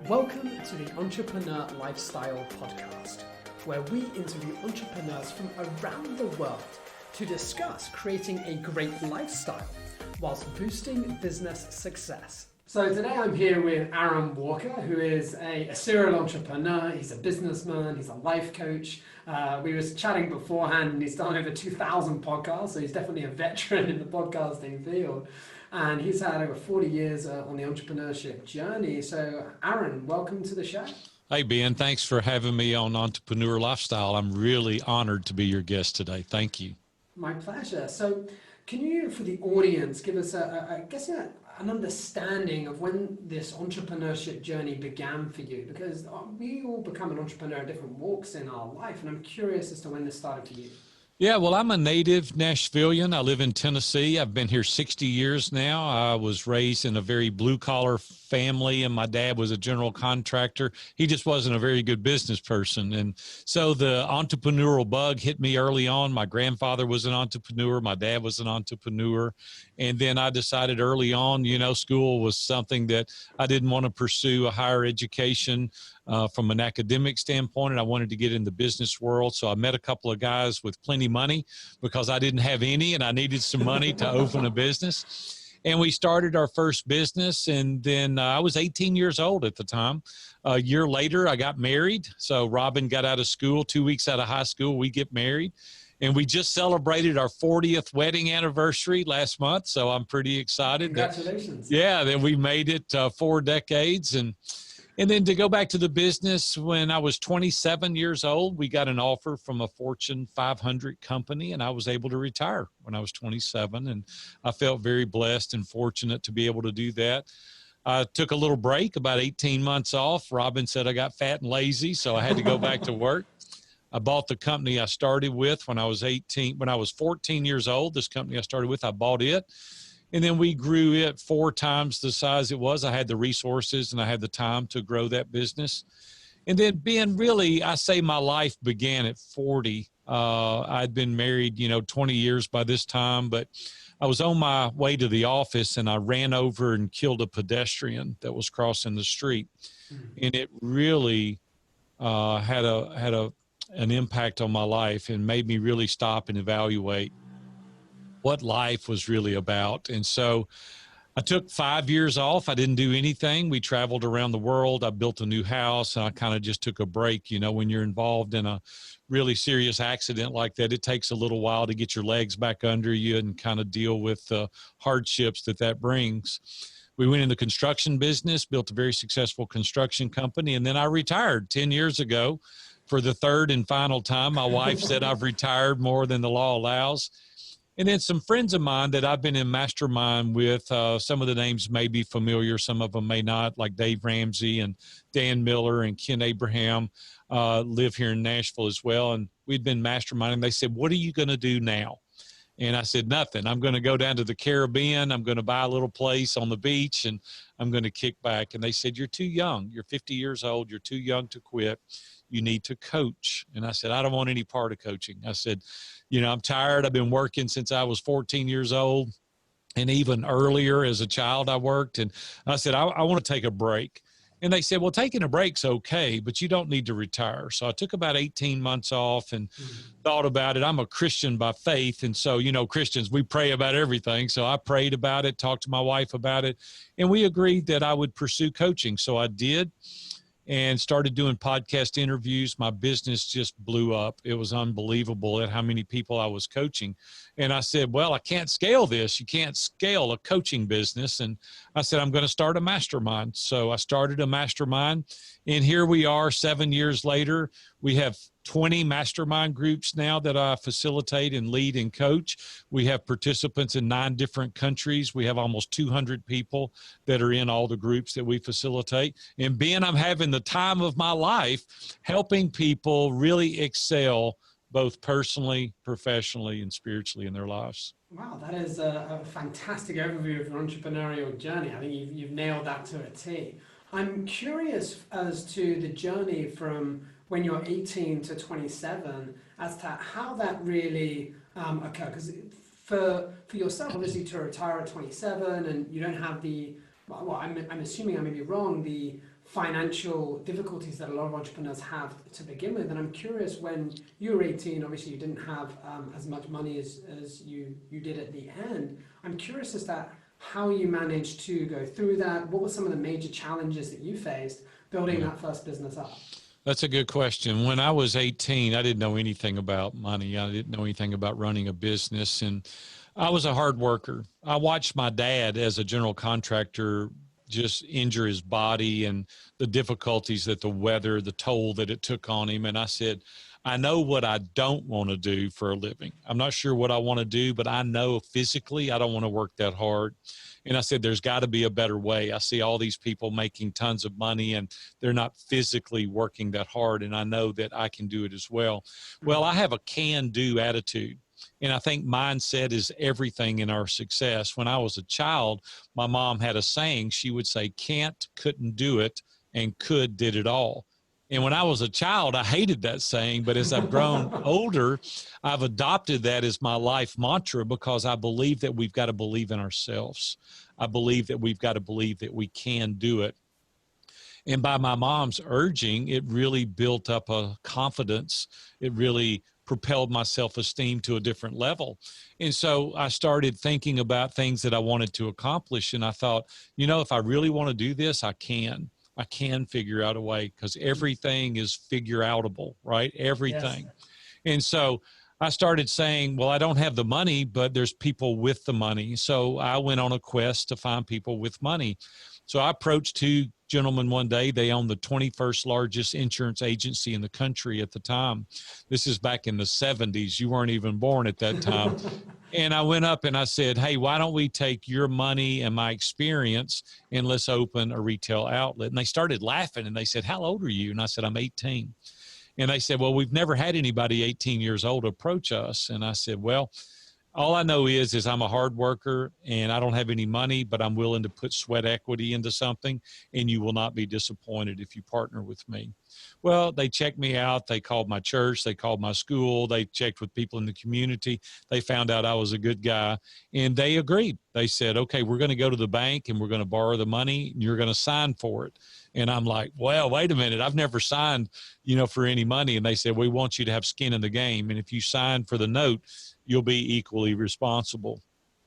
Welcome to the Entrepreneur Lifestyle Podcast, where we interview entrepreneurs from around the world to discuss creating a great lifestyle whilst boosting business success. So today I'm here with Aaron Walker, who is a serial entrepreneur. He's a businessman, he's a life coach. We were chatting beforehand and he's done over 2,000 podcasts, so he's definitely a veteran in the podcasting field. And he's had over 40 years on the entrepreneurship journey. So Aaron, welcome to the show. Hey, Ben, thanks for having me on Entrepreneur Lifestyle. I'm really honored to be your guest today. Thank you. My pleasure. So can you, for the audience, give us an understanding of when this entrepreneurship journey began for you? Because we all become an entrepreneur at different walks in our life, and I'm curious as to when this started for you. Yeah, well, I'm a native Nashvilleian. I live in Tennessee. I've been here 60 years now. I was raised in a very blue-collar family, and my dad was a general contractor. He just wasn't a very good business person. And so the entrepreneurial bug hit me early on. My grandfather was an entrepreneur. My dad was an entrepreneur. And then I decided early on, school was something that I didn't want to pursue a higher education from an academic standpoint, and I wanted to get in the business world. So I met a couple of guys with plenty money because I didn't have any and I needed some money to open a business. And we started our first business, and then I was 18 years old at the time. A year later, I got married. So Robin got out of school, 2 weeks out of high school, we get married. And we just celebrated our 40th wedding anniversary last month. So I'm pretty excited. Congratulations. That we made it 4 decades. And then to go back to the business, when I was 27 years old, we got an offer from a Fortune 500 company, and I was able to retire when I was 27. And I felt very blessed and fortunate to be able to do that. I took a little break, about 18 months off. Robin said I got fat and lazy, so I had to go back to work. I bought the company I started with when I was 14 years old. This company I started with, I bought it. And then we grew it 4 times the size it was. I had the resources and I had the time to grow that business. And then I say my life began at 40. I'd been married, 20 years by this time, but I was on my way to the office and I ran over and killed a pedestrian that was crossing the street. And it really had an impact on my life and made me really stop and evaluate what life was really about. And so I took 5 years off. I didn't do anything. We traveled around the world. I built a new house, and I kind of just took a break. When you're involved in a really serious accident like that, it takes a little while to get your legs back under you and kind of deal with the hardships that brings. We went in the construction business, built a very successful construction company, and then I retired 10 years ago for the third and final time. My wife said I've retired more than the law allows. And then some friends of mine that I've been in mastermind with, some of the names may be familiar, some of them may not, like Dave Ramsey and Dan Miller and Ken Abraham live here in Nashville as well. And we'd been masterminding. They said, "What are you going to do now?" And I said, "Nothing. I'm going to go down to the Caribbean. I'm going to buy a little place on the beach and I'm going to kick back." And they said, "You're too young. You're 50 years old. You're too young to quit. You need to coach." And I said, "I don't want any part of coaching." I said, "I'm tired. I've been working since I was 14 years old. And even earlier as a child, I worked." And I said, I want to take a break." And they said, "Well, taking a break's okay, but you don't need to retire." So I took about 18 months off and thought about it. I'm a Christian by faith. And so, Christians, we pray about everything. So I prayed about it, talked to my wife about it, and we agreed that I would pursue coaching. So I did. And started doing podcast interviews. My business just blew up. It was unbelievable at how many people I was coaching. And I said, "Well, I can't scale this. You can't scale a coaching business." And I said, "I'm going to start a mastermind." So I started a mastermind. And here we are 7 years later. We have 20 mastermind groups now that I facilitate and lead and coach. We have participants in 9 different countries. We have almost 200 people that are in all the groups that we facilitate. And Ben, I'm having the time of my life helping people really excel both personally, professionally, and spiritually in their lives. Wow, that is a fantastic overview of your entrepreneurial journey. I think you've nailed that to a T. I'm curious as to the journey from when you're 18 to 27 as to how that really occurred. Because for yourself, obviously, to retire at 27 and you don't have the, well, I'm assuming I may be wrong, the financial difficulties that a lot of entrepreneurs have to begin with. And I'm curious, when you were 18, obviously you didn't have as much money as you did at the end. I'm curious as to how you managed to go through that. What were some of the major challenges that you faced building that first business up? That's a good question. When I was 18, I didn't know anything about money. I didn't know anything about running a business, and I was a hard worker. I watched my dad as a general contractor just injure his body and the difficulties that the weather, the toll that it took on him. And I said, I know what I don't want to do for a living. I'm not sure what I want to do, but I know physically I don't want to work that hard. And I said, there's got to be a better way. I see all these people making tons of money and they're not physically working that hard. And I know that I can do it as well. Well, I have a can-do attitude. And I think mindset is everything in our success. When I was a child, my mom had a saying. She would say, can't, couldn't do it, and could did it all. And when I was a child, I hated that saying. But as I've grown older, I've adopted that as my life mantra, because I believe that we've got to believe in ourselves. I believe that we've got to believe that we can do it. And by my mom's urging, it really built up a confidence. It really propelled my self-esteem to a different level. And so I started thinking about things that I wanted to accomplish. And I thought, if I really want to do this, I can figure out a way, because everything is figure outable, right? Everything. Yes. And so I started saying, well, I don't have the money, but there's people with the money. So I went on a quest to find people with money. So I approached two gentlemen one day. They owned the 21st largest insurance agency in the country at the time. This is back in the 70s. You weren't even born at that time. And I went up and I said, hey, why don't we take your money and my experience and let's open a retail outlet? And they started laughing and they said, how old are you? And I said, I'm 18. And they said, well, we've never had anybody 18 years old approach us. And I said, well, all I know is I'm a hard worker and I don't have any money, but I'm willing to put sweat equity into something, and you will not be disappointed if you partner with me. Well, they checked me out. They called my church. They called my school. They checked with people in the community. They found out I was a good guy, and they agreed. They said, okay, we're going to go to the bank and we're going to borrow the money and you're going to sign for it. And I'm like, well, wait a minute. I've never signed, for any money. And they said, we want you to have skin in the game. And if you sign for the note, you'll be equally responsible.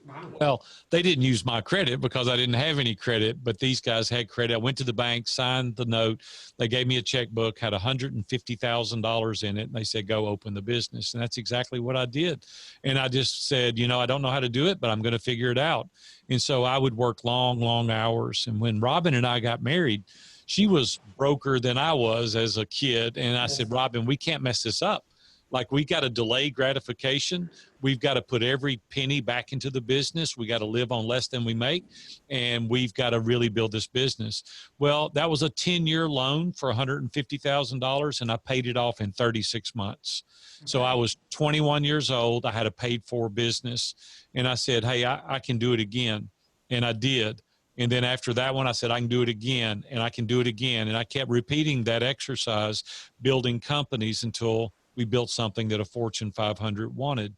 Wow. Well, they didn't use my credit because I didn't have any credit, but these guys had credit. I went to the bank, signed the note. They gave me a checkbook, had $150,000 in it. And they said, go open the business. And that's exactly what I did. And I just said, I don't know how to do it, but I'm going to figure it out. And so I would work long, long hours. And when Robin and I got married, she was broker than I was as a kid. And I said, Robin, we can't mess this up. Like, we got to delay gratification. We've got to put every penny back into the business. We got to live on less than we make, and we've got to really build this business. Well, that was a 10-year loan for $150,000, and I paid it off in 36 months. Okay. So I was 21 years old. I had a paid-for business, and I said, hey, I can do it again, and I did. And then after that one, I said, I can do it again, and I can do it again. And I kept repeating that exercise, building companies, until we built something that a Fortune 500 wanted.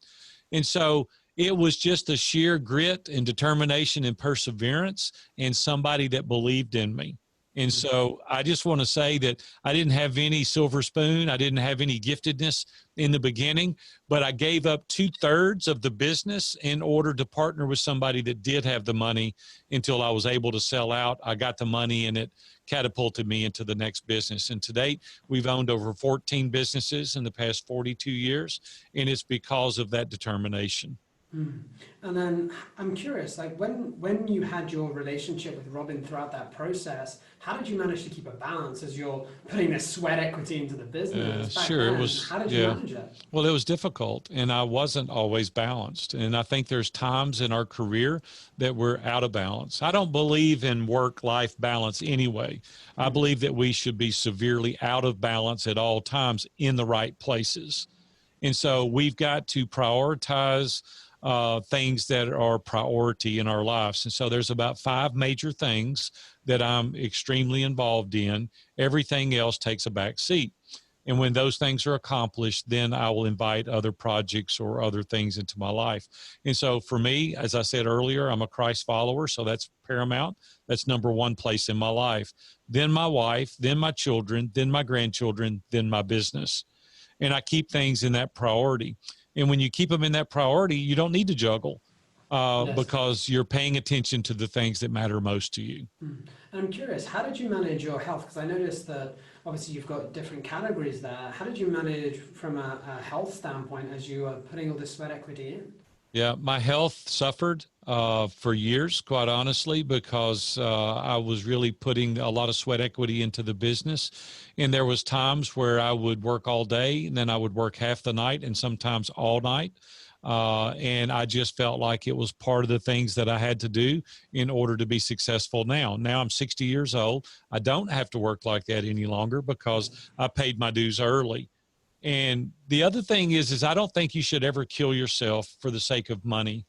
And so it was just a sheer grit and determination and perseverance, and somebody that believed in me. And so I just want to say that I didn't have any silver spoon. I didn't have any giftedness in the beginning, but I gave up 2/3 of the business in order to partner with somebody that did have the money until I was able to sell out. I got the money, and it catapulted me into the next business. And to date, we've owned over 14 businesses in the past 42 years, and it's because of that determination. And then I'm curious, like when you had your relationship with Robin throughout that process, how did you manage to keep a balance as you're putting this sweat equity into the business? Sure, then? it was. How did you manage it? Well, it was difficult, and I wasn't always balanced. And I think there's times in our career that we're out of balance. I don't believe in work-life balance anyway. I believe that we should be severely out of balance at all times in the right places. And so we've got to prioritize things that are priority in our lives. And so there's about 5 major things that I'm extremely involved in. Everything else takes a back seat. And when those things are accomplished, then I will invite other projects or other things into my life. And so for me, as I said earlier, I'm a Christ follower, so that's paramount. That's number one place in my life. Then my wife, then my children, then my grandchildren, then my business. And I keep things in that priority. And when you keep them in that priority, you don't need to juggle because you're paying attention to the things that matter most to you. And I'm curious, how did you manage your health? Because I noticed that obviously you've got different categories there. How did you manage from a health standpoint as you were putting all this sweat equity in? Yeah, my health suffered for years, quite honestly, because I was really putting a lot of sweat equity into the business. And there was times where I would work all day and then I would work half the night and sometimes all night. And I just felt like it was part of the things that I had to do in order to be successful now. Now I'm 60 years old. I don't have to work like that any longer because I paid my dues early. And the other thing is I don't think you should ever kill yourself for the sake of money,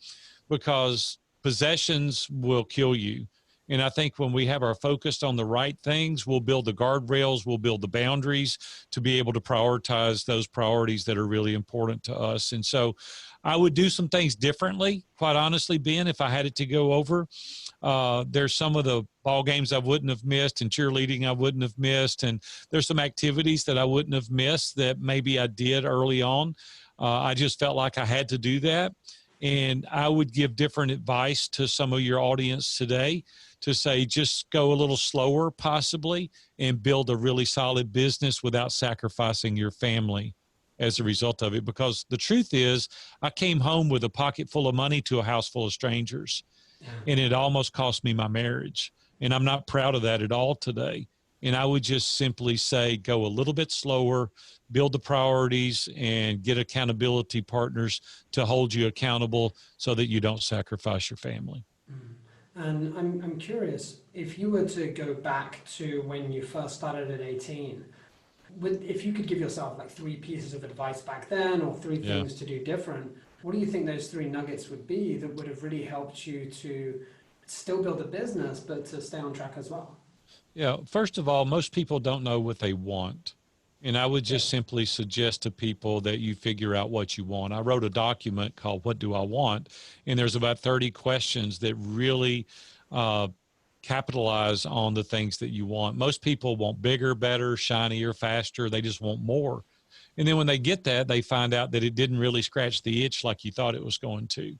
because possessions will kill you. And I think when we have our focus on the right things, we'll build the guardrails, we'll build the boundaries to be able to prioritize those priorities that are really important to us. And so I would do some things differently, quite honestly, Ben, if I had it to go over. There's some of the ball games I wouldn't have missed and cheerleading I wouldn't have missed. And there's some activities that I wouldn't have missed that maybe I did early on. I just felt like I had to do that. And I would give different advice to some of your audience today to say, just go a little slower possibly and build a really solid business without sacrificing your family as a result of it. Because the truth is, I came home with a pocket full of money to a house full of strangers, and it almost cost me my marriage. And I'm not proud of that at all today. And I would just simply say, go a little bit slower, build the priorities, and get accountability partners to hold you accountable so that you don't sacrifice your family. And I'm curious, if you were to go back to when you first started at 18, if you could give yourself like 3 pieces of advice back then or 3 things to do different, what do you think those 3 nuggets would be that would have really helped you to still build a business, but to stay on track as well? Yeah, first of all, most people don't know what they want. And I would just simply suggest to people that you figure out what you want. I wrote a document called What Do I Want? And there's about 30 questions that really capitalize on the things that you want. Most people want bigger, better, shinier, faster. They just want more. And then when they get that, they find out that it didn't really scratch the itch like you thought it was going to.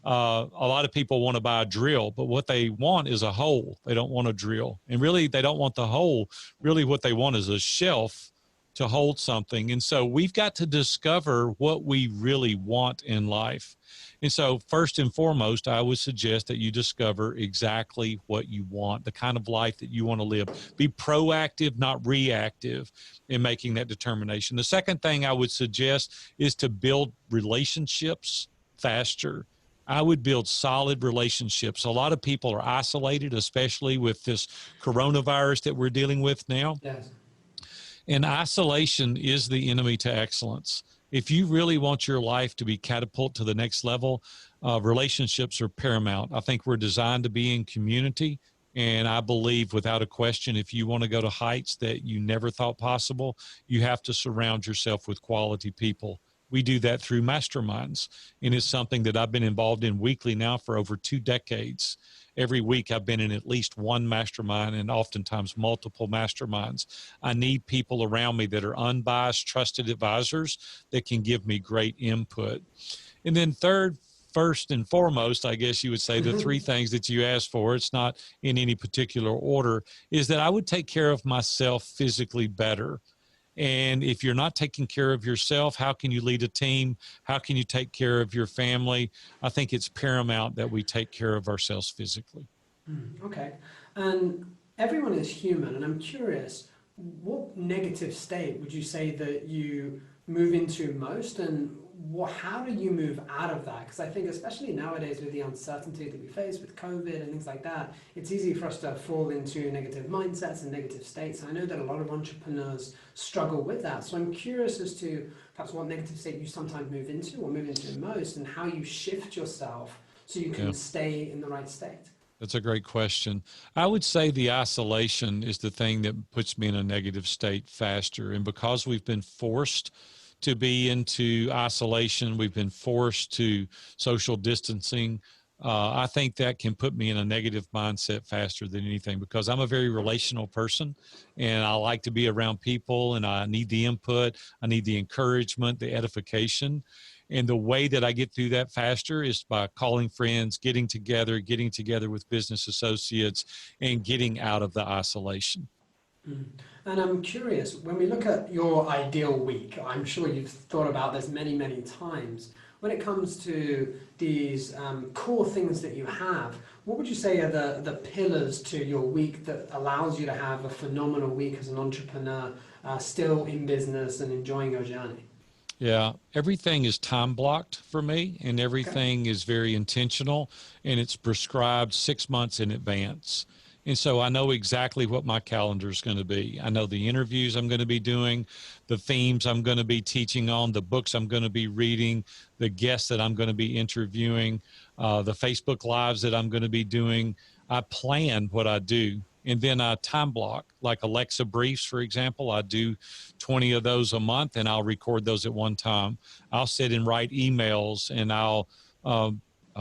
A lot of people want to buy a drill, but what they want is a hole. They don't want a drill. And really, they don't want the hole. Really, what they want is a shelf to hold something. And so we've got to discover what we really want in life. And so first and foremost, I would suggest that you discover exactly what you want, the kind of life that you want to live. Be proactive, not reactive in making that determination. The second thing I would suggest is to build relationships faster. I would build solid relationships. A lot of people are isolated, especially with this coronavirus that we're dealing with now. Yes. And isolation is the enemy to excellence. If you really want your life to be catapulted to the next level, relationships are paramount. I think we're designed to be in community. And I believe without a question, if you want to go to heights that you never thought possible, you have to surround yourself with quality people. We do that through masterminds. And it's something that I've been involved in weekly now for over 2 decades. Every week I've been in at least one mastermind and oftentimes multiple masterminds. I need people around me that are unbiased, trusted advisors that can give me great input. And then third, first and foremost, I guess you would say the 3 things that you asked for, it's not in any particular order, is that I would take care of myself physically better. And if you're not taking care of yourself, how can you lead a team? How can you take care of your family? I think it's paramount that we take care of ourselves physically. Okay. And everyone is human, and I'm curious, what negative state would you say that you move into most, and how do you move out of that? Because I think especially nowadays with the uncertainty that we face with COVID and things like that, it's easy for us to fall into negative mindsets and negative states. And I know that a lot of entrepreneurs struggle with that. So I'm curious as to perhaps what negative state you sometimes move into or move into most, and how you shift yourself so you can stay in the right state. That's a great question. I would say the isolation is the thing that puts me in a negative state faster. And because we've been forced to be into isolation, we've been forced to social distancing. I think that can put me in a negative mindset faster than anything, because I'm a very relational person and I like to be around people, and I need the input, I need the encouragement, the edification. And the way that I get through that faster is by calling friends, getting together with business associates, and getting out of the isolation. Mm. And I'm curious, when we look at your ideal week, I'm sure you've thought about this many, many times. When it comes to these core things that you have, what would you say are the pillars to your week that allows you to have a phenomenal week as an entrepreneur, still in business and enjoying your journey? Yeah, everything is time blocked for me, and everything is very intentional, and it's prescribed 6 months in advance. And so I know exactly what my calendar is going to be. I know the interviews I'm going to be doing, the themes I'm going to be teaching on, the books I'm going to be reading, the guests that I'm going to be interviewing, the Facebook Lives that I'm going to be doing. I plan what I do. And then I time block, like Alexa briefs, for example. I do 20 of those a month, and I'll record those at one time. I'll sit and write emails, and I'll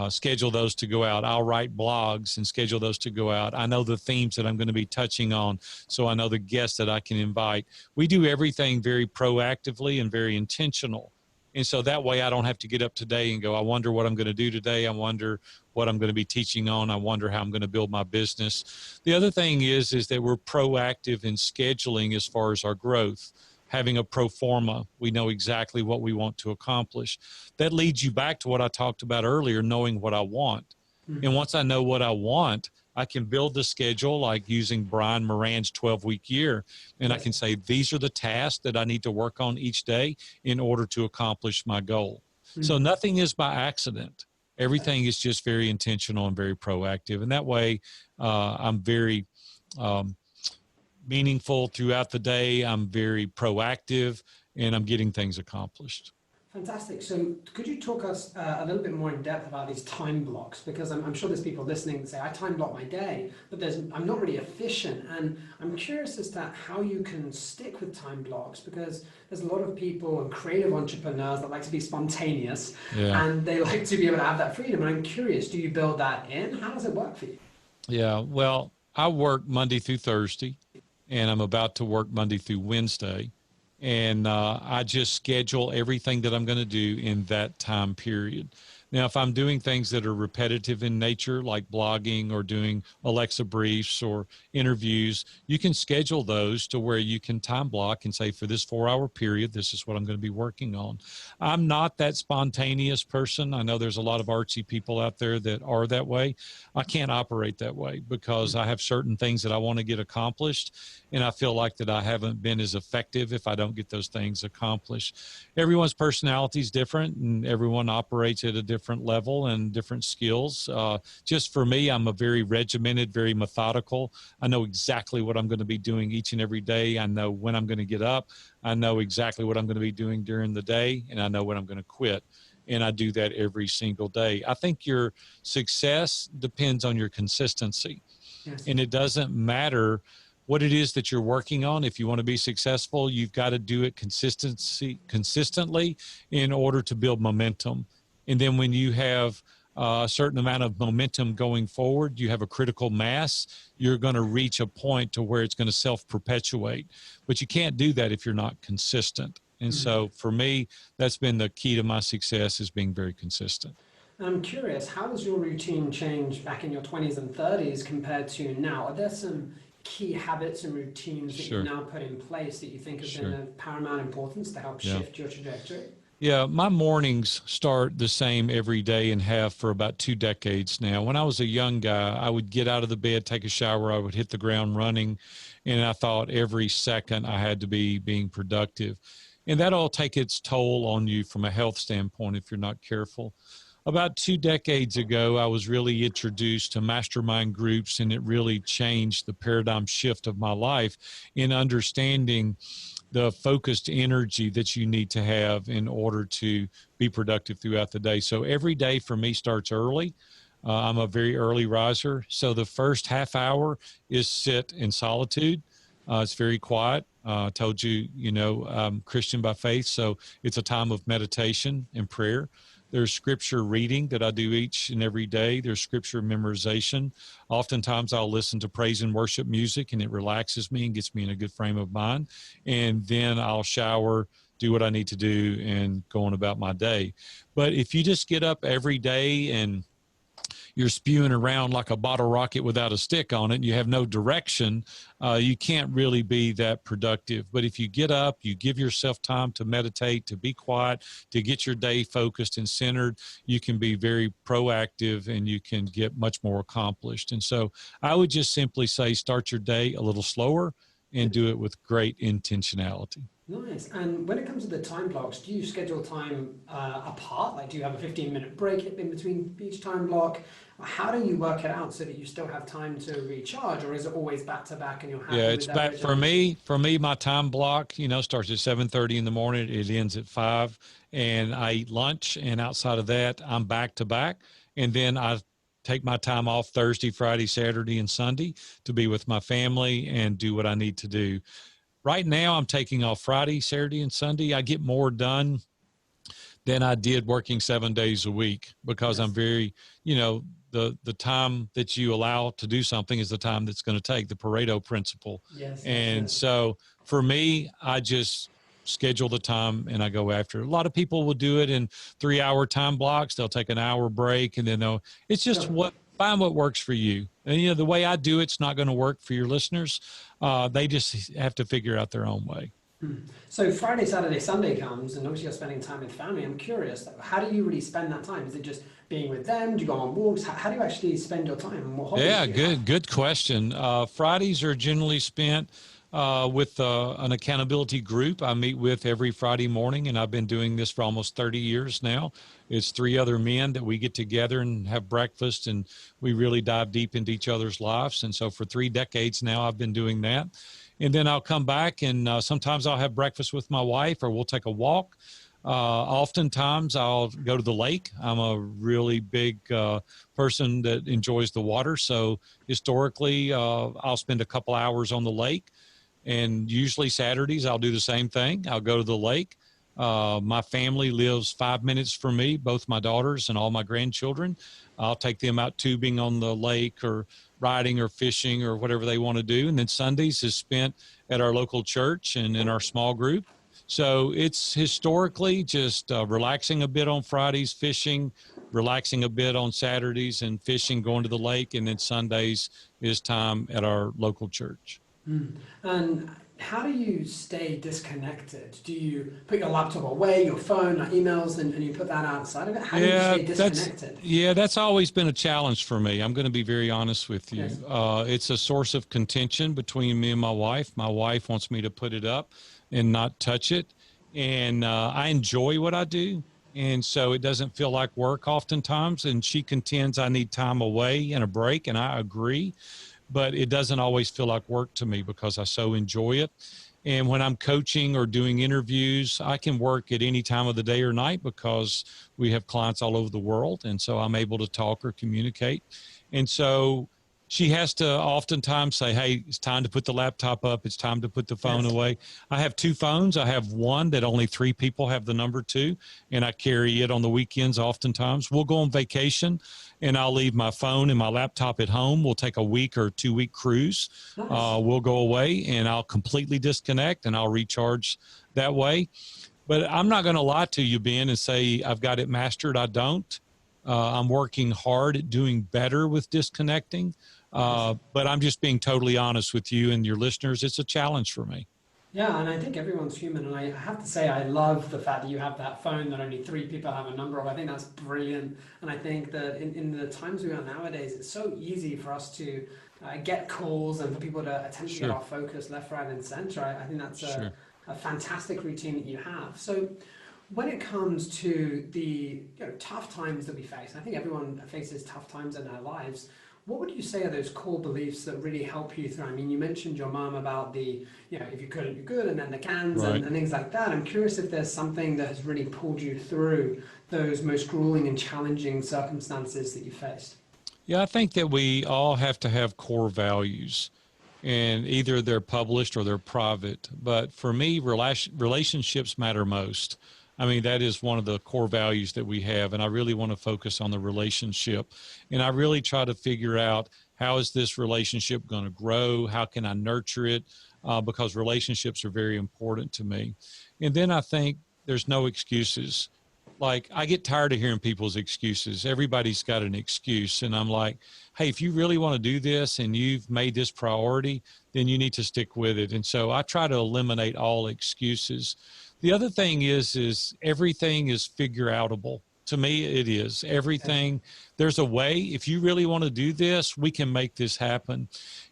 schedule those to go out. I'll write blogs and schedule those to go out. I know the themes that I'm going to be touching on, so I know the guests that I can invite. We do everything very proactively and very intentional. And so that way I don't have to get up today and go, I wonder what I'm going to do today. I wonder what I'm going to be teaching on. I wonder how I'm going to build my business. The other thing is that we're proactive in scheduling as far as our growth. Having a pro forma, we know exactly what we want to accomplish. That leads you back to what I talked about earlier, knowing what I want. Mm-hmm. And once I know what I want, I can build the schedule like using Brian Moran's 12-week year. And I can say, these are the tasks that I need to work on each day in order to accomplish my goal. Mm-hmm. So nothing is by accident. Everything is just very intentional and very proactive. And that way I'm very meaningful throughout the day. I'm very proactive, and I'm getting things accomplished. Fantastic. So could you talk us a little bit more in depth about these time blocks? Because I'm sure there's people listening that say, I time block my day, but I'm not really efficient. And I'm curious as to how you can stick with time blocks, because there's a lot of people and creative entrepreneurs that like to be spontaneous, and they like to be able to have that freedom. And I'm curious, do you build that in? How does it work for you? Yeah, well, I work Monday through Thursday, and I'm about to work Monday through Wednesday. And I just schedule everything that I'm going to do in that time period. Now, if I'm doing things that are repetitive in nature, like blogging or doing Alexa briefs or interviews, you can schedule those to where you can time block and say, for this 4-hour period, this is what I'm going to be working on. I'm not that spontaneous person. I know there's a lot of artsy people out there that are that way. I can't operate that way because I have certain things that I want to get accomplished, and I feel like that I haven't been as effective if I don't get those things accomplished. Everyone's personality is different, and everyone operates at a different level and different skills. Just for me, I'm a very regimented, very methodical. I know exactly what I'm going to be doing each and every day. I know when I'm going to get up. I know exactly what I'm going to be doing during the day, and I know when I'm going to quit. And I do that every single day. I think your success depends on your consistency. Yes. And it doesn't matter what it is that you're working on. If you want to be successful, you've got to do it consistently in order to build momentum. And then when you have a certain amount of momentum going forward, you have a critical mass, you're going to reach a point to where it's going to self-perpetuate. But you can't do that if you're not consistent. And so for me, that's been the key to my success, is being very consistent. I'm curious, how has your routine changed back in your 20s and 30s compared to now? Are there some key habits and routines that you now put in place that you think have been of paramount importance to help shift your trajectory? Yeah, my mornings start the same every day and have for about 2 decades now. When I was a young guy, I would get out of the bed, take a shower, I would hit the ground running, and I thought every second I had to be being productive. And that'll take its toll on you from a health standpoint if you're not careful. About 2 decades ago, I was really introduced to mastermind groups, and it really changed the paradigm shift of my life in understanding the focused energy that you need to have in order to be productive throughout the day. So every day for me starts early. I'm a very early riser. So the first half hour is sit in solitude. It's very quiet. I told you, I'm Christian by faith. So it's a time of meditation and prayer. There's scripture reading that I do each and every day. There's scripture memorization. Oftentimes I'll listen to praise and worship music, and it relaxes me and gets me in a good frame of mind. And then I'll shower, do what I need to do, and go on about my day. But if you just get up every day and you're spewing around like a bottle rocket without a stick on it, and you have no direction, you can't really be that productive. But if you get up, you give yourself time to meditate, to be quiet, to get your day focused and centered, you can be very proactive and you can get much more accomplished. And so I would just simply say, start your day a little slower and do it with great intentionality. Nice. And when it comes to the time blocks, do you schedule time apart? Like, do you have a 15-minute break in between each time block? How do you work it out so that you still have time to recharge, or is it always back to back and you're happy Yeah, with it's that back for rigidity? me. For me, my time block, starts at 7:30 in the morning. It ends at 5, and I eat lunch. And outside of that, I'm back to back. And then I take my time off Thursday, Friday, Saturday, and Sunday to be with my family and do what I need to do. Right now, I'm taking off Friday, Saturday, and Sunday. I get more done than I did working 7 days a week because I'm Yes. very, the time that you allow to do something is the time that's going to take, the Pareto principle. Yes, yes, And yes. so for me, I just schedule the time and I go after it. A lot of people will do it in 3-hour time blocks. They'll take an hour break and then it's just Sure. find what works for you. And, the way I do it's not going to work for your listeners. They just have to figure out their own way. So Friday, Saturday, Sunday comes, and obviously you're spending time with family. I'm curious, how do you really spend that time? Is it just being with them? Do you go on walks? How do you actually spend your time? And what hobbies Yeah, do you have? good question. Fridays are generally spent with an accountability group I meet with every Friday morning, and I've been doing this for almost 30 years now. It's 3 other men that we get together and have breakfast, and we really dive deep into each other's lives. And so for 3 decades now, I've been doing that. And then I'll come back, and sometimes I'll have breakfast with my wife, or we'll take a walk. Oftentimes I'll go to the lake. I'm a really big person that enjoys the water. So historically, I'll spend a couple hours on the lake, and usually Saturdays I'll do the same thing. I'll go to the lake. My family lives 5 minutes from me, both my daughters and all my grandchildren. I'll take them out tubing on the lake or riding or fishing or whatever they want to do. And then Sundays is spent at our local church and in our small group. So it's historically just relaxing a bit on Fridays, fishing, relaxing a bit on Saturdays and fishing, going to the lake. And then Sundays is time at our local church. And how do you stay disconnected? Do you put your laptop away, your phone, like emails, and you put that outside of it? How do you Yeah, stay disconnected? that's always been a challenge for me. I'm going to be very honest with you. Yes. It's a source of contention between me and my wife. My wife wants me to put it up and not touch it. And I enjoy what I do. And so it doesn't feel like work oftentimes. And she contends I need time away and a break. And I agree. But it doesn't always feel like work to me because I so enjoy it. And when I'm coaching or doing interviews, I can work at any time of the day or night because we have clients all over the world. And so I'm able to talk or communicate. And so she has to oftentimes say, hey, it's time to put the laptop up. It's time to put the phone Yes. away. I have 2 phones. I have one that only 3 people have the number to, and I carry it on the weekends oftentimes. We'll go on vacation, and I'll leave my phone and my laptop at home. We'll take a week or 2-week cruise. Nice. We'll go away, and I'll completely disconnect, and I'll recharge that way. But I'm not going to lie to you, Ben, and say I've got it mastered. I don't. I'm working hard at doing better with disconnecting. But I'm just being totally honest with you and your listeners. It's a challenge for me. Yeah, and I think everyone's human, and I have to say I love the fact that you have that phone that only 3 people have a number of. I think that's brilliant, and I think that in the times we are nowadays, it's so easy for us to get calls and for people to attempt to get Sure. our focus left, right, and center. I think that's Sure. a fantastic routine that you have. So when it comes to the tough times that we face, I think everyone faces tough times in their lives. What would you say are those core beliefs that really help you through? I mean, you mentioned your mom about the, if you couldn't, you could, and then the cans Right. and things like that. I'm curious if there's something that has really pulled you through those most grueling and challenging circumstances that you faced. Yeah, I think that we all have to have core values, and either they're published or they're private. But for me, relationships matter most. I mean, that is one of the core values that we have, and I really want to focus on the relationship. And I really try to figure out, how is this relationship going to grow? How can I nurture it? Because relationships are very important to me. And then I think there's no excuses. Like, I get tired of hearing people's excuses. Everybody's got an excuse. And I'm like, hey, if you really want to do this and you've made this priority, then you need to stick with it. And so I try to eliminate all excuses. The other thing is everything is figure outable. To me, it is everything. There's a way. If you really want to do this, we can make this happen.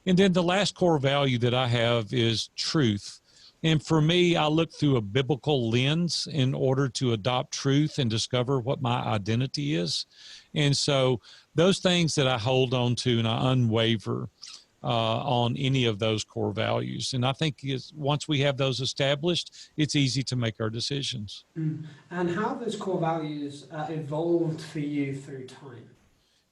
And then the last core value that I have is truth. And for me, I look through a biblical lens in order to adopt truth and discover what my identity is. And so those things that I hold on to, and I unwaver on any of those core values. And I think once we have those established, it's easy to make our decisions. And how have those core values evolved for you through time?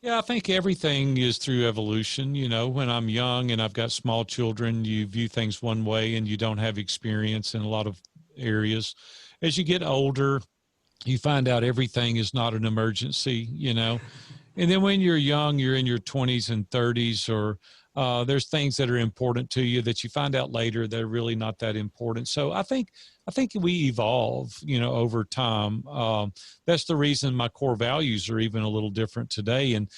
Yeah, I think everything is through evolution. You know, when I'm young and I've got small children, you view things one way and you don't have experience in a lot of areas. As you get older, you find out everything is not an emergency, you know. And then when you're young, you're in your 20s and 30s, or there's things that are important to you that you find out later that are really not that important. So I think we evolve, you know, over time. That's the reason my core values are even a little different today. And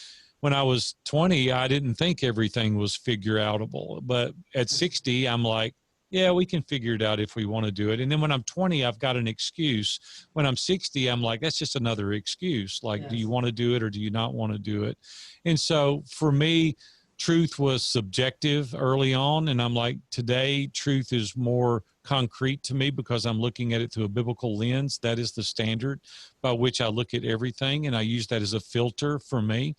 when I was 20, I didn't think everything was figure outable. But at 60, I'm like, yeah, we can figure it out if we want to do it. And then when I'm 20, I've got an excuse. When I'm 60, I'm like, that's just another excuse. Like, yes. Do you want to do it or do you not want to do it? And so for me, truth was subjective early on. And I'm like, today, truth is more concrete to me because I'm looking at it through a biblical lens. That is the standard by which I look at everything. And I use that as a filter for me.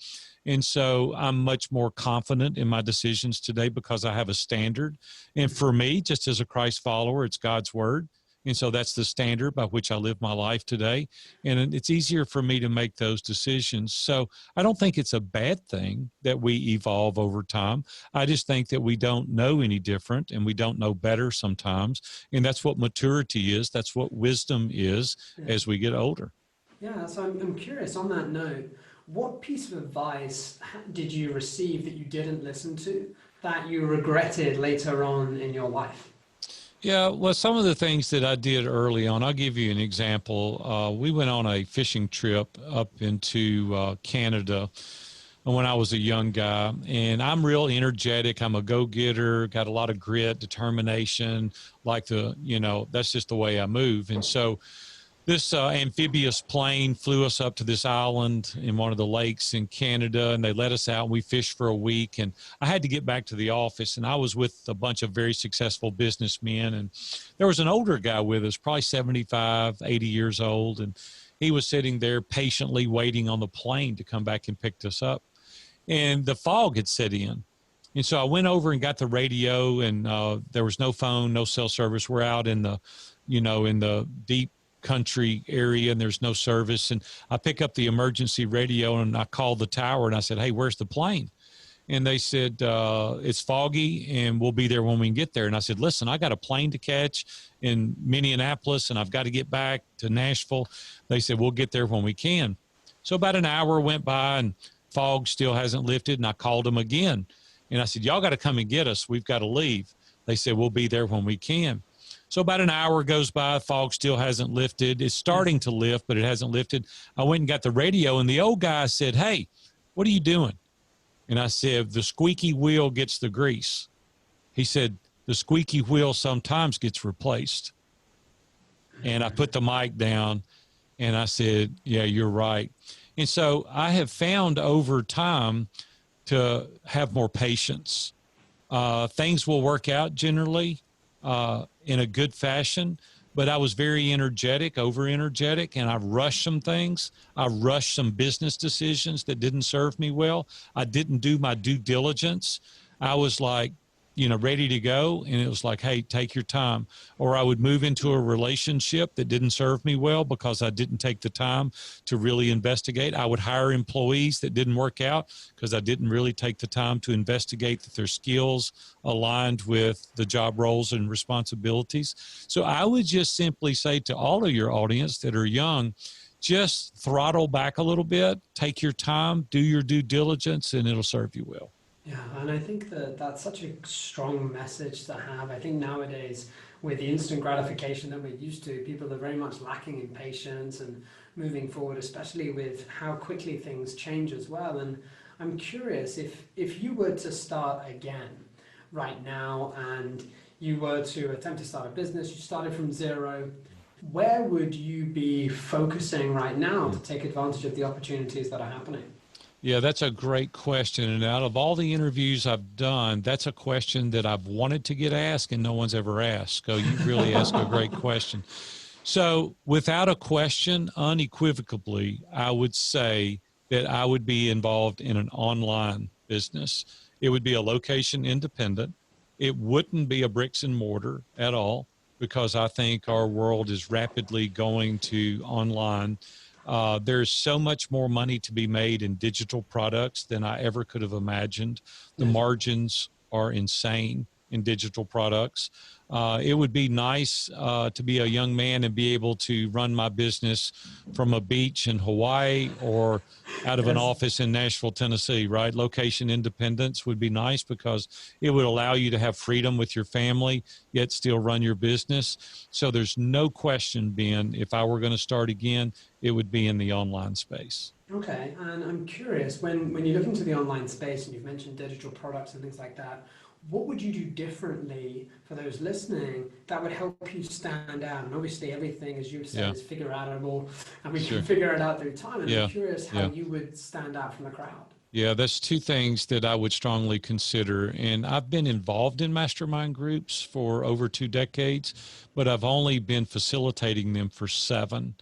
And so I'm much more confident in my decisions today because I have a standard. And for me, just as a Christ follower, it's God's word. And so that's the standard by which I live my life today. And it's easier for me to make those decisions. So I don't think it's a bad thing that we evolve over time. I just think that we don't know any different and we don't know better sometimes. And that's what maturity is. That's what wisdom is as we get older. Yeah, so I'm curious on that note, what piece of advice did you receive that you didn't listen to that you regretted later on in your life? Yeah, well, some of the things that I did early on, I'll give you an example. We went on a fishing trip up into Canada when I was a young guy, and I'm real energetic. I'm a go-getter, got a lot of grit, determination, that's just the way I move. And so this amphibious plane flew us up to this island in one of the lakes in Canada, and they let us out. And we fished for a week, and I had to get back to the office, and I was with a bunch of very successful businessmen, and there was an older guy with us, probably 75, 80 years old, and he was sitting there patiently waiting on the plane to come back and pick us up. And the fog had set in. And so I went over and got the radio, and there was no phone, no cell service. We're out in the deep country area and there's no service. And I pick up the emergency radio and I called the tower and I said, hey, where's the plane? And they said, it's foggy and we'll be there when we can get there. And I said, listen, I got a plane to catch in Minneapolis and I've got to get back to Nashville. They said, we'll get there when we can. So about an hour went by and fog still hasn't lifted. And I called them again. And I said, y'all got to come and get us. We've got to leave. They said, we'll be there when we can. So about an hour goes by, fog still hasn't lifted. It's starting to lift, but it hasn't lifted. I went and got the radio, and the old guy said, hey, what are you doing? And I said, the squeaky wheel gets the grease. He said, the squeaky wheel sometimes gets replaced. And I put the mic down, and I said, yeah, you're right. And so I have found over time to have more patience. Things will work out generally in a good fashion, but I was very energetic, over-energetic, and I rushed some things. I rushed some business decisions that didn't serve me well. I didn't do my due diligence. I was like, ready to go. And it was like, hey, take your time. Or I would move into a relationship that didn't serve me well because I didn't take the time to really investigate. I would hire employees that didn't work out because I didn't really take the time to investigate that their skills aligned with the job roles and responsibilities. So I would just simply say to all of your audience that are young, just throttle back a little bit, take your time, do your due diligence, and it'll serve you well. Yeah, and I think that that's such a strong message to have. I think nowadays, with the instant gratification that we're used to, people are very much lacking in patience and moving forward, especially with how quickly things change as well. And I'm curious, if you were to start again right now and you were to attempt to start a business, you started from zero, where would you be focusing right now to take advantage of the opportunities that are happening? Yeah, that's a great question. And out of all the interviews I've done, that's a question that I've wanted to get asked and no one's ever asked. So you really asked a great question. So without a question, unequivocally, I would say that I would be involved in an online business. It would be a location independent. It wouldn't be a bricks and mortar at all because I think our world is rapidly going to online. There's so much more money to be made in digital products than I ever could have imagined. The margins are insane in digital products. It would be nice to be a young man and be able to run my business from a beach in Hawaii or out of an office in Nashville, Tennessee, right? Location independence would be nice because it would allow you to have freedom with your family, yet still run your business. So there's no question, Ben, if I were going to start again, it would be in the online space. Okay, and I'm curious, when you look into the online space and you've mentioned digital products and things like that, what would you do differently for those listening that would help you stand out? And obviously everything, as you said, is figure outable, and we can figure it out through time. And I'm curious how you would stand out from the crowd. Yeah, that's two things that I would strongly consider. And I've been involved in mastermind groups for over 2 decades, but I've only been facilitating them for 7.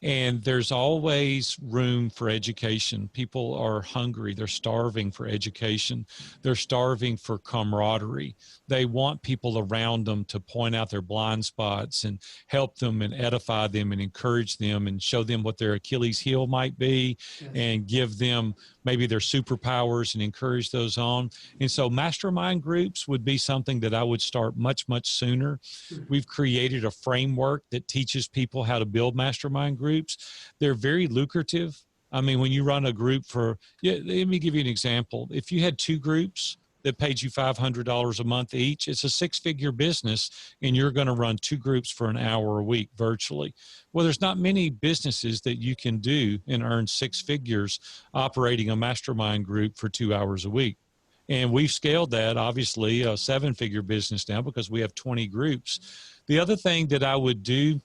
And there's always room for education. People are hungry. They're starving for education. They're starving for camaraderie. They want people around them to point out their blind spots and help them and edify them and encourage them and show them what their Achilles heel might be and give them maybe their superpowers and encourage those on. And so mastermind groups would be something that I would start much, much sooner. We've created a framework that teaches people how to build mastermind groups. They're very lucrative. I mean, when you run a group let me give you an example. If you had 2 groups that paid you $500 a month each, it's a 6-figure business, and you're going to run 2 groups for an hour a week virtually. Well, there's not many businesses that you can do and earn 6 figures operating a mastermind group for 2 hours a week. And we've scaled that, obviously, a 7-figure business now because we have 20 groups. The other thing that I would do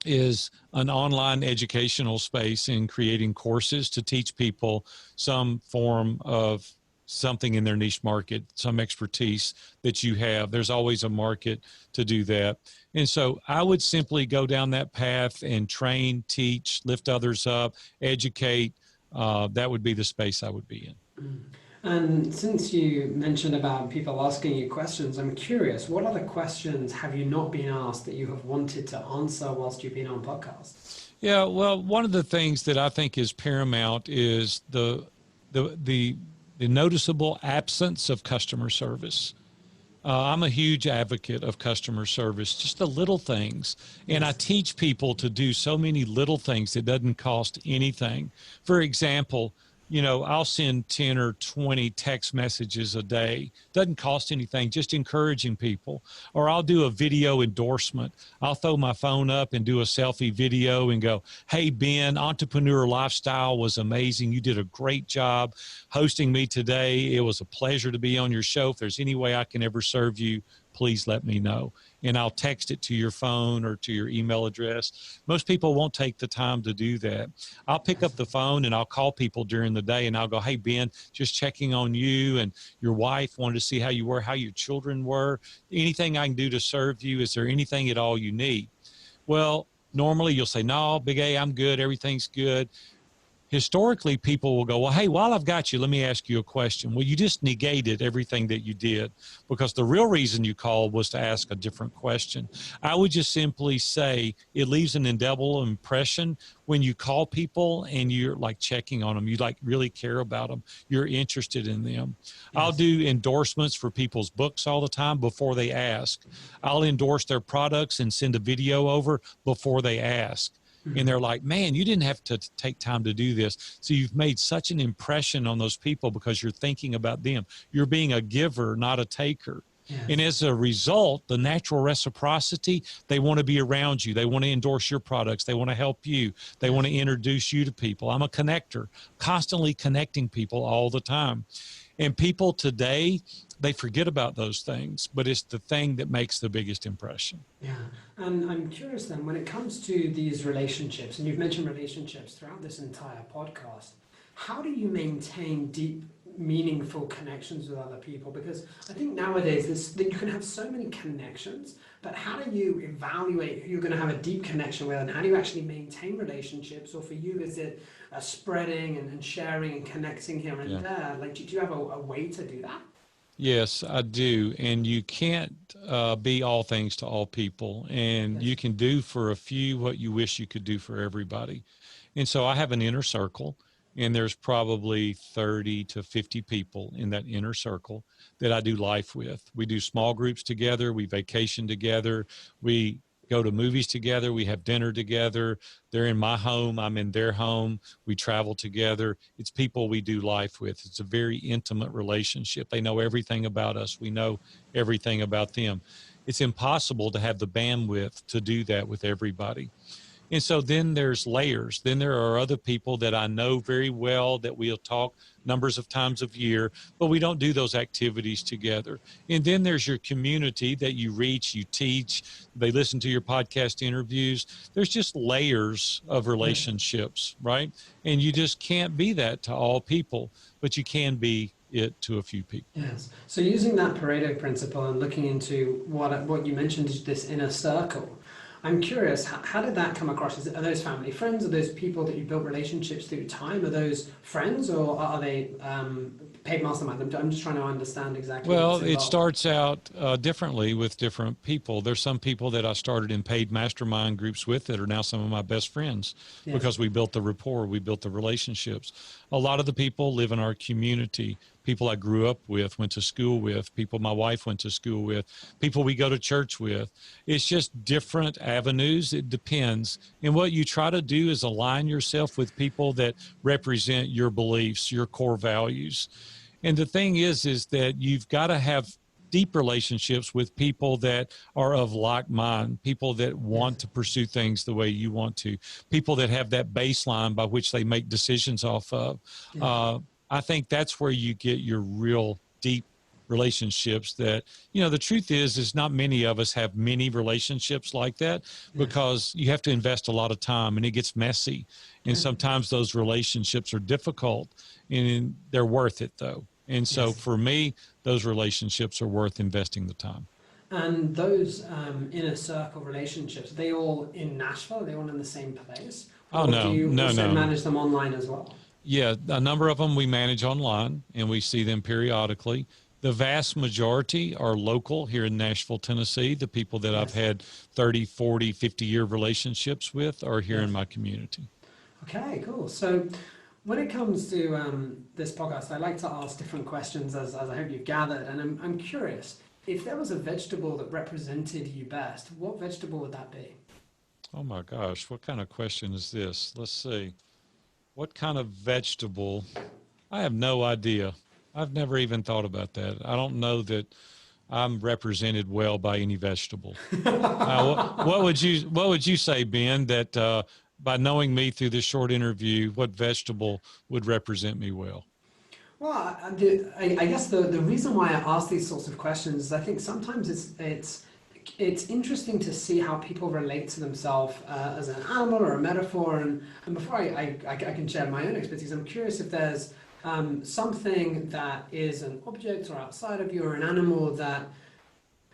is an online educational space in creating courses to teach people some form of something in their niche market, some expertise that you have. There's always a market to do that. And so I would simply go down that path and train, teach, lift others up, educate. That would be the space I would be in. And since you mentioned about people asking you questions, I'm curious, what other questions have you not been asked that you have wanted to answer whilst you've been on podcasts? Yeah, well, one of the things that I think is paramount is the noticeable absence of customer service. I'm a huge advocate of customer service, just the little things. And I teach people to do so many little things that doesn't cost anything. For example, I'll send 10 or 20 text messages a day. Doesn't cost anything, just encouraging people. Or I'll do a video endorsement. I'll throw my phone up and do a selfie video and go, hey, Ben, Entrepreneur Lifestyle was amazing. You did a great job hosting me today. It was a pleasure to be on your show. If there's any way I can ever serve you, please let me know. And I'll text it to your phone or to your email address. Most people won't take the time to do that. I'll pick up the phone and I'll call people during the day and I'll go, hey, Ben, just checking on you and your wife, wanted to see how you were, how your children were. Anything I can do to serve you? Is there anything at all you need? Well, normally you'll say, no, Big A, I'm good. Everything's good. historically people will go, well, hey, while I've got you, let me ask you a question. Well, you just negated everything that you did, because the real reason you called was to ask a different question. I would just simply say it leaves an indelible impression when you call people and you're like checking on them. You like really care about them. You're interested in them. Yes. I'll do endorsements for people's books all the time before they ask. I'll endorse their products and send a video over before they ask. And they're like, man, you didn't have to take time to do this. So you've made such an impression on those people because you're thinking about them. You're being a giver, not a taker. Yes. And as a result, the natural reciprocity, they want to be around you. They want to endorse your products. They want to help you. They want to introduce you to people. I'm a connector, constantly connecting people all the time. And people today, they forget about those things, but it's the thing that makes the biggest impression. Yeah, and I'm curious then, when it comes to these relationships, and you've mentioned relationships throughout this entire podcast, how do you maintain deep, meaningful connections with other people? Because I think nowadays that you can have so many connections, but how do you evaluate who you're going to have a deep connection with, and how do you actually maintain relationships? Or for you, is it spreading and sharing and connecting here and there? Like, do you have a way to do that? Yes, I do. And you can't be all things to all people. And you can do for a few what you wish you could do for everybody. And so I have an inner circle, and there's probably 30 to 50 people in that inner circle that I do life with. We do small groups together. We vacation together. We go to movies together. We have dinner together. They're in my home. I'm in their home. We travel together. It's people we do life with. It's a very intimate relationship. They know everything about us. We know everything about them. It's impossible to have the bandwidth to do that with everybody. And so then there's layers. Then there are other people that I know very well that we'll talk numbers of times a year, but we don't do those activities together. And then there's your community that you reach, you teach, they listen to your podcast interviews. There's just layers of relationships, right? And you just can't be that to all people, but you can be it to a few people. Yes. So using that Pareto principle and looking into what you mentioned is this inner circle, I'm curious, how did that come across? Are those family friends? Are those people that you built relationships through time? Are those friends, or are they paid masterminds? I'm just trying to understand exactly. Well, it starts out differently with different people. There's some people that I started in paid mastermind groups with that are now some of my best friends because we built the rapport, we built the relationships. A lot of the people live in our community. People I grew up with, went to school with, people my wife went to school with, people we go to church with. It's just different avenues. It depends. And what you try to do is align yourself with people that represent your beliefs, your core values. And the thing is that you've got to have deep relationships with people that are of like mind, people that want to pursue things the way you want to, people that have that baseline by which they make decisions off of. I think that's where you get your real deep relationships that, the truth is not many of us have many relationships like that because you have to invest a lot of time and it gets messy. And sometimes those relationships are difficult and they're worth it though. And so for me, those relationships are worth investing the time. And those inner circle relationships, are they all in Nashville? Are they all in the same place? Or do you also manage them online as well? Yeah, a number of them we manage online and we see them periodically. The vast majority are local here in Nashville, Tennessee. The people that I've had 30, 40, 50-year relationships with are here in my community. Okay, cool. So when it comes to this podcast, I like to ask different questions, as I hope you've gathered. And I'm curious, if there was a vegetable that represented you best, what vegetable would that be? Oh my gosh, what kind of question is this? Let's see. What kind of vegetable? I have no idea. I've never even thought about that. I don't know that I'm represented well by any vegetable. What would you say, Ben, that by knowing me through this short interview, what vegetable would represent me well? Well, I guess the reason why I ask these sorts of questions is I think sometimes it's interesting to see how people relate to themselves as an animal or a metaphor. And before I can share my own expertise, I'm curious if there's something that is an object or outside of you or an animal that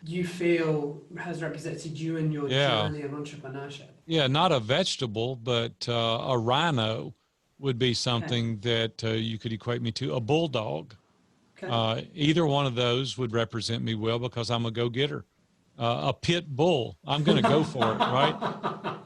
you feel has represented you in your journey of entrepreneurship. Yeah, not a vegetable, but a rhino. would be something that you could equate me to. A bulldog. Okay. Either one of those would represent me well because I'm a go-getter. A pit bull, I'm going to go for it, right?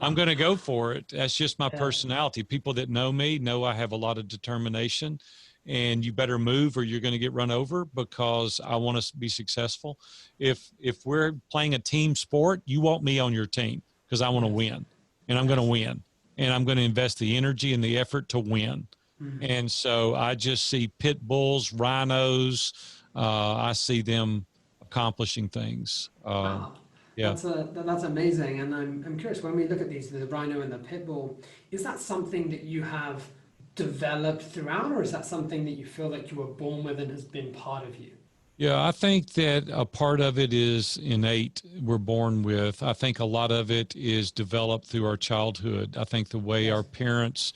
I'm going to go for it. That's just my personality. People that know me know I have a lot of determination, and you better move or you're going to get run over because I want to be successful. If we're playing a team sport, you want me on your team because I want to win, and I'm going to win, and I'm going to invest the energy and the effort to win. And so I just see pit bulls, rhinos. I see them accomplishing things. Wow. Yeah. That's amazing. And I'm curious, when we look at these, the rhino and the pit bull, is that something that you have developed throughout, or is that something that you feel like you were born with and has been part of you? Yeah, I think that a part of it is innate, we're born with. I think a lot of it is developed through our childhood. I think the way our parents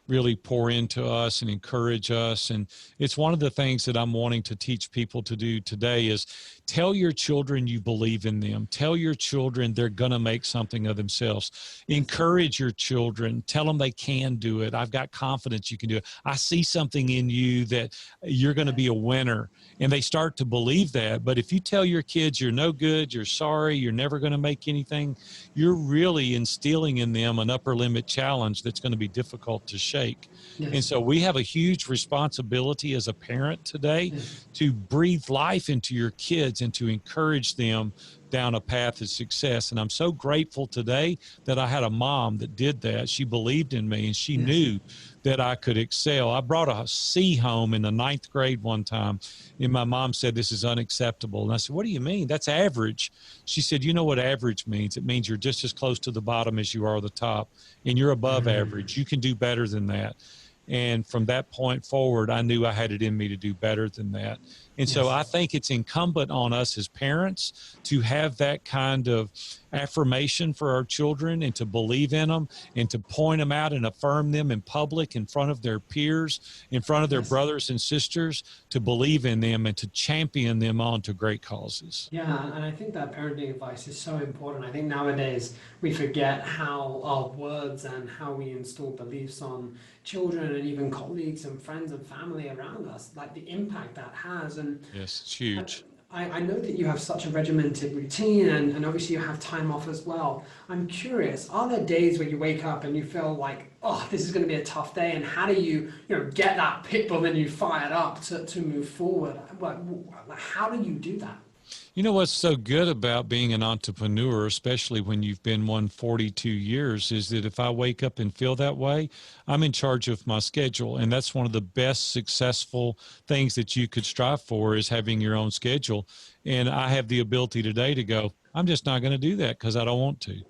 really pour into us and encourage us. And it's one of the things that I'm wanting to teach people to do today is tell your children you believe in them. Tell your children they're going to make something of themselves. Encourage your children. Tell them they can do it. I've got confidence you can do it. I see something in you that you're going to be a winner. And they start to believe that. But if you tell your kids you're no good, you're sorry, you're never going to make anything, you're really instilling in them an upper limit challenge that's going to be difficult to shake. And so we have a huge responsibility as a parent today to breathe life into your kids and to encourage them down a path of success. And I'm so grateful today that I had a mom that did that. She believed in me and she knew that I could excel. I brought a C home in the 9th grade one time, and my mom said, "This is unacceptable." And I said, "What do you mean? That's average." She said, "You know what average means? It means you're just as close to the bottom as you are the top, and you're above average. You can do better than that." And from that point forward, I knew I had it in me to do better than that. And so I think it's incumbent on us as parents to have that kind of affirmation for our children and to believe in them and to point them out and affirm them in public, in front of their peers, in front of their brothers and sisters, to believe in them and to champion them on to great causes. Yeah, and I think that parenting advice is so important. I think nowadays we forget how our words and how we install beliefs on children and even colleagues and friends and family around us, like the impact that has. And yes, it's huge. I know that you have such a regimented routine and obviously you have time off as well. I'm curious, are there days where you wake up and you feel like, oh, this is going to be a tough day, and how do you get that pit bull and you fired up to move forward? How do you do that? You know what's so good about being an entrepreneur, especially when you've been one 42 years, is that if I wake up and feel that way, I'm in charge of my schedule. And that's one of the best successful things that you could strive for, is having your own schedule. And I have the ability today to go, I'm just not going to do that because I don't want to.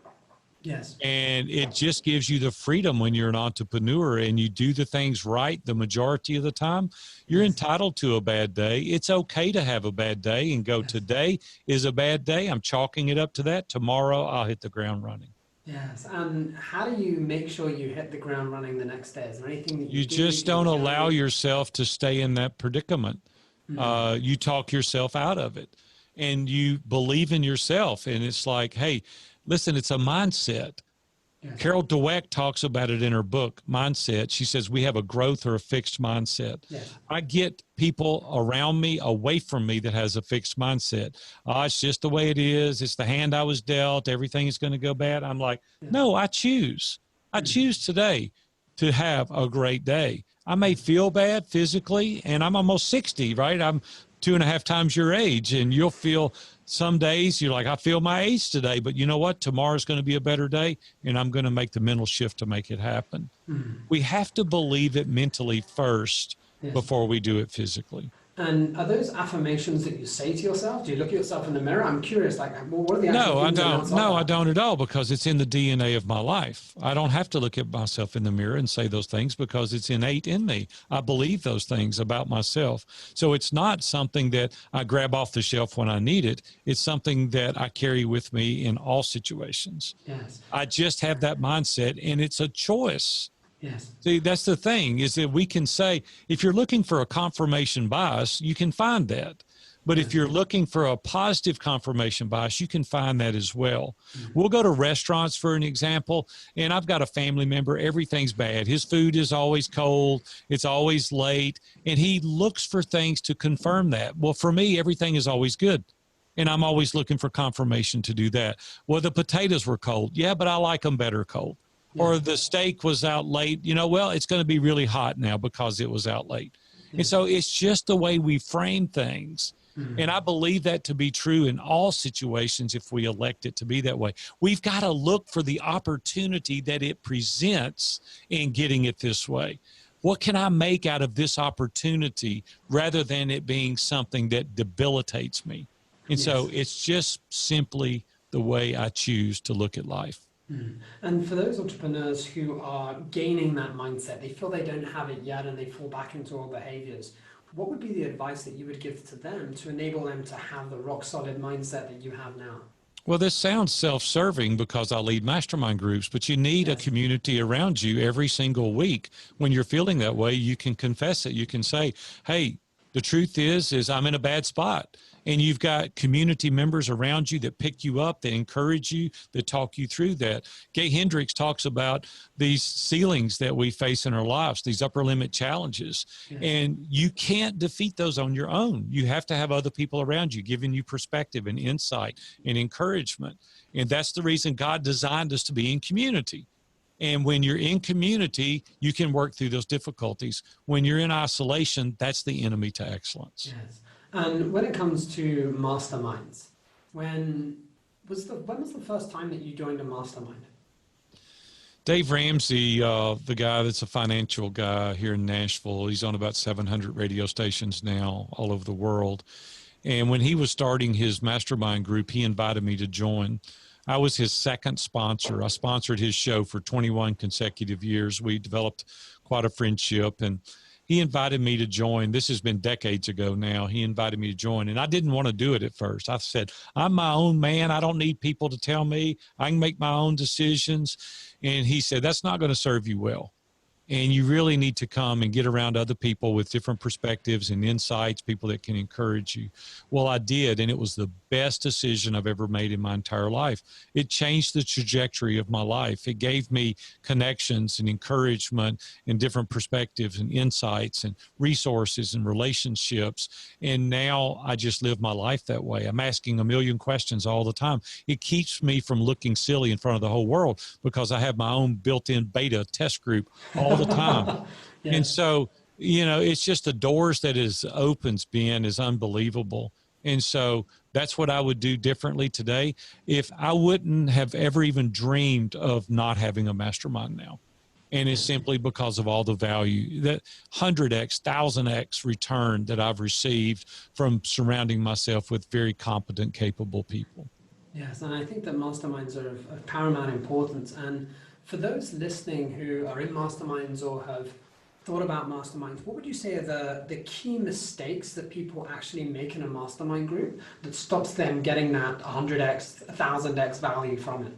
Yes. And it just gives you the freedom when you're an entrepreneur and you do the things right the majority of the time. You're entitled to a bad day. It's okay to have a bad day and go, today is a bad day. I'm chalking it up to that. Tomorrow I'll hit the ground running. Yes. And how do you make sure you hit the ground running the next day? Is there anything that you just don't allow yourself to stay in that predicament. You talk yourself out of it and you believe in yourself. And it's like, hey, listen, it's a mindset. Yes. Carol Dweck talks about it in her book, Mindset. She says we have a growth or a fixed mindset. Yes. I get people around me, away from me, that has a fixed mindset. Oh, it's just the way it is. It's the hand I was dealt. Everything is going to go bad. I'm like, no, I choose. I choose today to have a great day. I may feel bad physically, and I'm almost 60, right? I'm 2.5 times your age, and you'll feel some days you're like, I feel my age today, but you know what? Tomorrow's going to be a better day, and I'm going to make the mental shift to make it happen. We have to believe it mentally first before we do it physically. And are those affirmations that you say to yourself? Do you look at yourself in the mirror? I'm curious, like, what are the No, I don't. No, I don't at all, because it's in the DNA of my life. I don't have to look at myself in the mirror and say those things because it's innate in me. I believe those things about myself. So it's not something that I grab off the shelf when I need it. It's something that I carry with me in all situations. Yes. I just have that mindset, and it's a choice. Yes. See, that's the thing, is that we can say, if you're looking for a confirmation bias, you can find that. But if you're looking for a positive confirmation bias, you can find that as well. We'll go to restaurants, for an example, and I've got a family member, everything's bad. His food is always cold, it's always late, and he looks for things to confirm that. Well, for me, everything is always good, and I'm always looking for confirmation to do that. Well, the potatoes were cold. Yeah, but I like them better cold. Yeah. Or the steak was out late. Well, it's going to be really hot now because it was out late. Yeah. And so it's just the way we frame things. And I believe that to be true in all situations if we elect it to be that way. We've got to look for the opportunity that it presents in getting it this way. What can I make out of this opportunity rather than it being something that debilitates me? And so it's just simply the way I choose to look at life. And for those entrepreneurs who are gaining that mindset, they feel they don't have it yet and they fall back into old behaviors, what would be the advice that you would give to them to enable them to have the rock solid mindset that you have now? Well, this sounds self-serving because I lead mastermind groups, but you need a community around you every single week. When you're feeling that way, you can confess it. You can say, hey, the truth is I'm in a bad spot. And you've got community members around you that pick you up, that encourage you, that talk you through that. Gay Hendricks talks about these ceilings that we face in our lives, these upper limit challenges. Yes. And you can't defeat those on your own. You have to have other people around you giving you perspective and insight and encouragement. And that's the reason God designed us to be in community. And when you're in community, you can work through those difficulties. When you're in isolation, that's the enemy to excellence. Yes. And when it comes to masterminds, when was the first time that you joined a mastermind? Dave Ramsey, the guy that's a financial guy here in Nashville, he's on about 700 radio stations now all over the world. And when he was starting his mastermind group, he invited me to join. I was his second sponsor. I sponsored his show for 21 consecutive years. We developed quite a friendship, and he invited me to join. This has been decades ago now. He invited me to join, and I didn't want to do it at first. I said, I'm my own man. I don't need people to tell me. I can make my own decisions. And he said, that's not going to serve you well. And you really need to come and get around other people with different perspectives and insights, people that can encourage you. Well, I did, and it was the best decision I've ever made in my entire life. It changed the trajectory of my life. It gave me connections and encouragement and different perspectives and insights and resources and relationships. And now I just live my life that way. I'm asking a million questions all the time. It keeps me from looking silly in front of the whole world because I have my own built-in beta test group all the time. Yeah. And so, it's just the doors that it opens, Ben, is unbelievable. And so that's what I would do differently today if I wouldn't have ever even dreamed of not having a mastermind now. And it's simply because of all the value, that 100x, 1000x return that I've received from surrounding myself with very competent, capable people. Yes, and I think that masterminds are of paramount importance. And for those listening who are in masterminds or have thought about masterminds, what would you say are the key mistakes that people actually make in a mastermind group that stops them getting that 100x, 1000x value from it?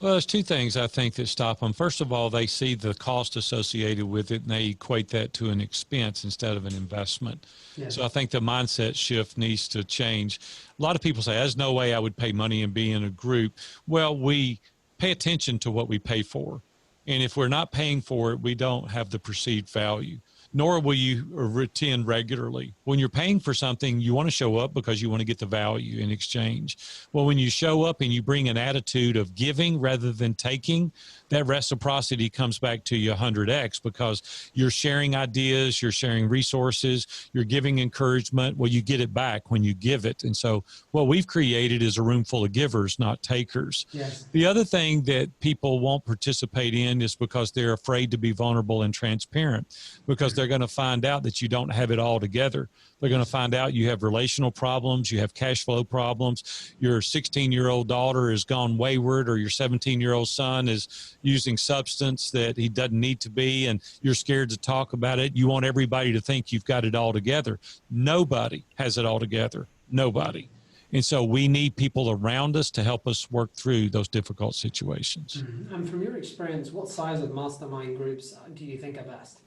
Well, there's two things I think that stop them. First of all, they see the cost associated with it and they equate that to an expense instead of an investment. Yeah. So I think the mindset shift needs to change. A lot of people say, there's no way I would pay money and be in a group. Well, we pay attention to what we pay for. And if we're not paying for it, we don't have the perceived value, nor will you attend regularly. When you're paying for something, you want to show up because you want to get the value in exchange. Well, when you show up and you bring an attitude of giving rather than taking, that reciprocity comes back to you 100x because you're sharing ideas, you're sharing resources, you're giving encouragement. Well, you get it back when you give it. And so what we've created is a room full of givers, not takers. Yes. The other thing that people won't participate in is because they're afraid to be vulnerable and transparent, because they're going to find out that you don't have it all together. They're going to find out you have relational problems, you have cash flow problems, your 16-year-old daughter has gone wayward, or your 17-year-old son is using substance that he doesn't need to be, and you're scared to talk about it. You want everybody to think you've got it all together. Nobody has it all together. Nobody. And so we need people around us to help us work through those difficult situations. Mm-hmm. And from your experience, what size of mastermind groups do you think are best?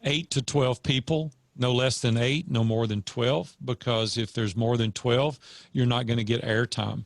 8 to 12 people. No less than 8, no more than 12, because if there's more than 12, you're not going to get airtime.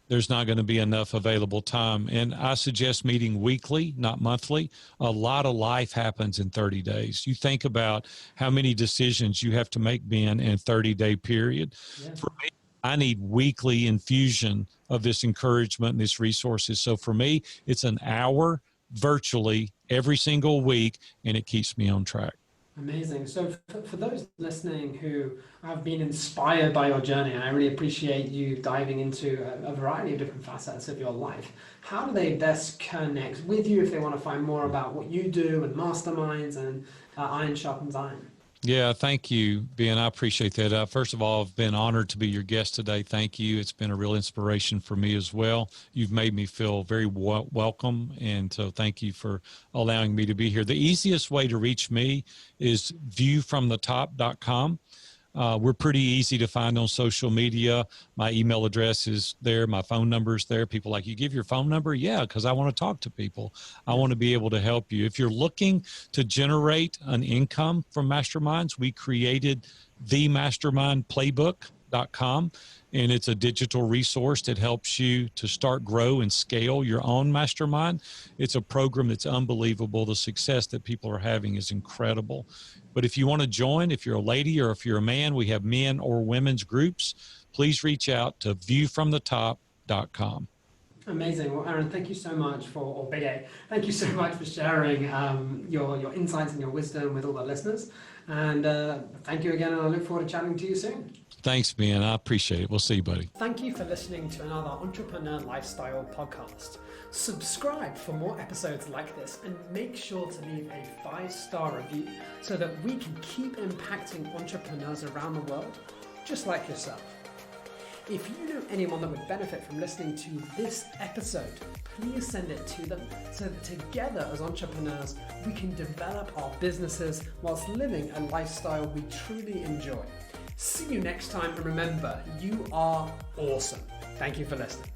There's not going to be enough available time. And I suggest meeting weekly, not monthly. A lot of life happens in 30 days. You think about how many decisions you have to make, Ben, in a 30-day period. Yeah. For me, I need weekly infusion of this encouragement and these resources. So for me, it's an hour virtually every single week, and it keeps me on track. Amazing. So for those listening who have been inspired by your journey, and I really appreciate you diving into a variety of different facets of your life, how do they best connect with you if they want to find more about what you do and masterminds and Iron Sharpens Iron? Yeah, thank you, Ben. I appreciate that. First of all, I've been honored to be your guest today. Thank you. It's been a real inspiration for me as well. You've made me feel very welcome, and so thank you for allowing me to be here. The easiest way to reach me is viewfromthetop.com. We're pretty easy to find on social media. My email address is there. My phone number is there. People like, you give your phone number? Yeah, because I want to talk to people. I want to be able to help you. If you're looking to generate an income from masterminds, we created the mastermindplaybook.com, and it's a digital resource that helps you to start, grow, and scale your own mastermind. It's a program that's unbelievable. The success that people are having is incredible. But if you want to join, if you're a lady or if you're a man, we have men or women's groups. Please reach out to viewfromthetop.com. Amazing. Well, Aaron, thank you so much or Big A, thank you so much for sharing your insights and your wisdom with all the listeners. And thank you again, and I look forward to chatting to you soon. Thanks, Ben. I appreciate it. We'll see you, buddy. Thank you for listening to another Entrepreneur Lifestyle podcast. Subscribe for more episodes like this, and make sure to leave a 5-star review so that we can keep impacting entrepreneurs around the world, just like yourself. If you know anyone that would benefit from listening to this episode, please send it to them so that together as entrepreneurs, we can develop our businesses whilst living a lifestyle we truly enjoy. See you next time, and remember, you are awesome. Thank you for listening.